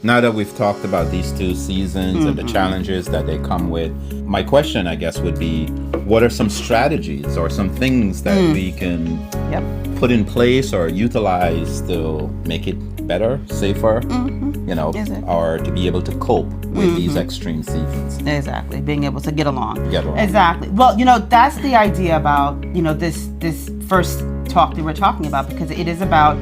Now that we've talked about these 2 seasons and the challenges that they come with, my question, I guess, would be, what are some strategies or some things that we can put in place or utilize to make it better, safer, or to be able to cope with these extreme seasons? Exactly. Being able to get along. Exactly. Well, that's the idea about, this first talk that we're talking about, because it is about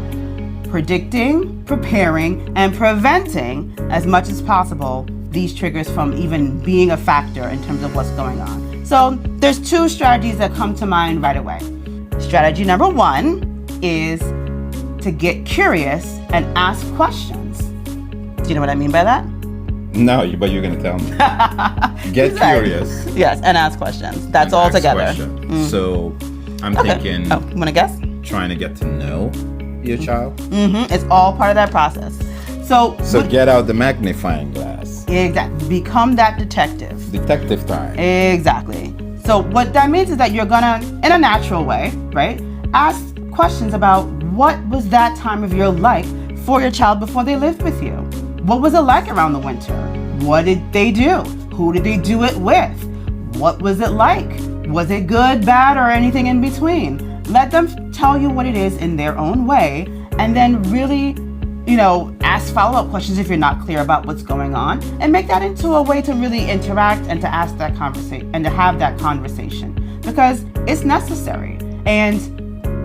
predicting, preparing, and preventing as much as possible these triggers from even being a factor in terms of what's going on. So there's 2 strategies that come to mind right away. Strategy number 1 is to get curious and ask questions. Do you know what I mean by that? No, but you're going to tell me. Get curious. Yes, and ask questions. That's all together. So I'm thinking... Oh, you want to guess? Trying to get to know your child. It's all part of that process. So get out the magnifying glass. Exactly. Become that detective. Detective time. Exactly. So what that means is that you're gonna, in a natural way, right, ask questions about what was that time of year like for your child before they lived with you. What was it like around the winter? What did they do? Who did they do it with? What was it like? Was it good, bad, or anything in between? Let them tell you what it is in their own way, and then really, ask follow-up questions if you're not clear about what's going on, and make that into a way to really interact and to ask that conversation and to have that conversation, because it's necessary. And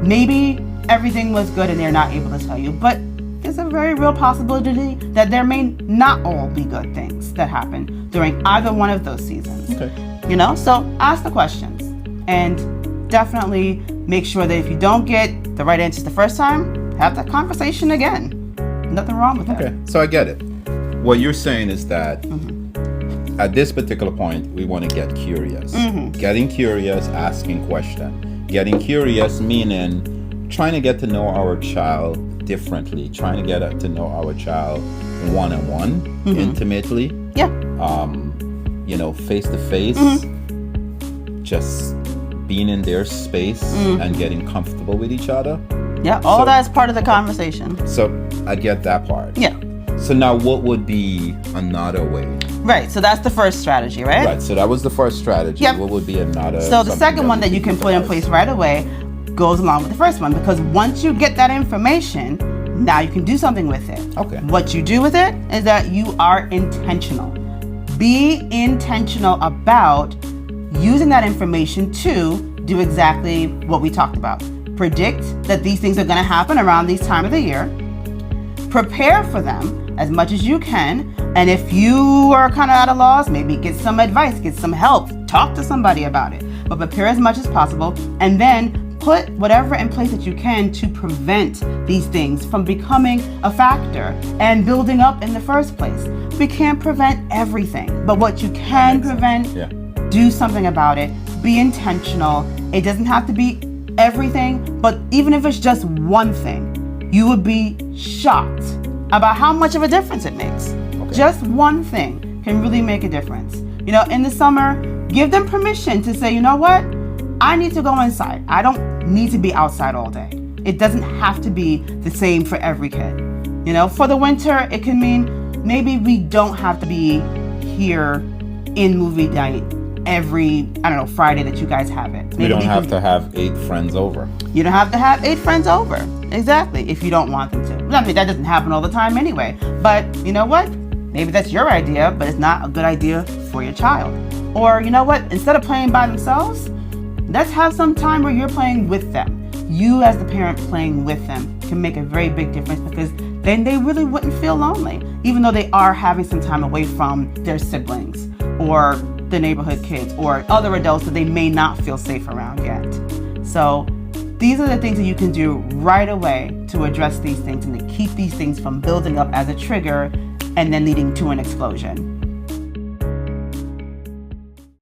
maybe everything was good and they're not able to tell you, but there's a very real possibility that there may not all be good things that happen during either one of those seasons. Okay. So ask the questions, and definitely make sure that if you don't get the right answers the first time, have that conversation again. Nothing wrong with that. Okay, so I get it. What you're saying is that at this particular point, we want to get curious. Getting curious, asking questions. Getting curious meaning trying to get to know our child differently, trying to get to know our child one-on-one, intimately. Yeah. Face to face. Just being in their space and getting comfortable with each other. Yeah, all that's part of the conversation. So I get that part. Yeah. So now what would be another way? Right, so that's the first strategy, right? Right, so that was the first strategy. Yep. What would be another? So the second one that you can put in place right away goes along with the first one, because once you get that information, now you can do something with it. Okay. What you do with it is that you are intentional. Be intentional about using that information to do exactly what we talked about. Predict that these things are going to happen around this time of the year. Prepare for them as much as you can. And if you are kind of at a loss, maybe get some advice, get some help, talk to somebody about it. But prepare as much as possible, and then put whatever in place that you can to prevent these things from becoming a factor and building up in the first place. We can't prevent everything, but what you can prevent, do something about it. Be intentional. It doesn't have to be everything, but even if it's just one thing, you would be shocked about how much of a difference it makes. Okay. Just one thing can really make a difference. In the summer, give them permission to say, you know what? I need to go inside. I don't need to be outside all day. It doesn't have to be the same for every kid. For the winter, it can mean maybe we don't have to be here in movie night every, Friday that you guys have it. Maybe we don't have to have 8 friends over. You don't have to have 8 friends over. Exactly, if you don't want them to. I mean, that doesn't happen all the time anyway. But you know what? Maybe that's your idea, but it's not a good idea for your child. Or you know what? Instead of playing by themselves, let's have some time where you're playing with them. You as the parent playing with them can make a very big difference, because then they really wouldn't feel lonely, even though they are having some time away from their siblings or the neighborhood kids or other adults that they may not feel safe around yet. So these are the things that you can do right away to address these things and to keep these things from building up as a trigger and then leading to an explosion.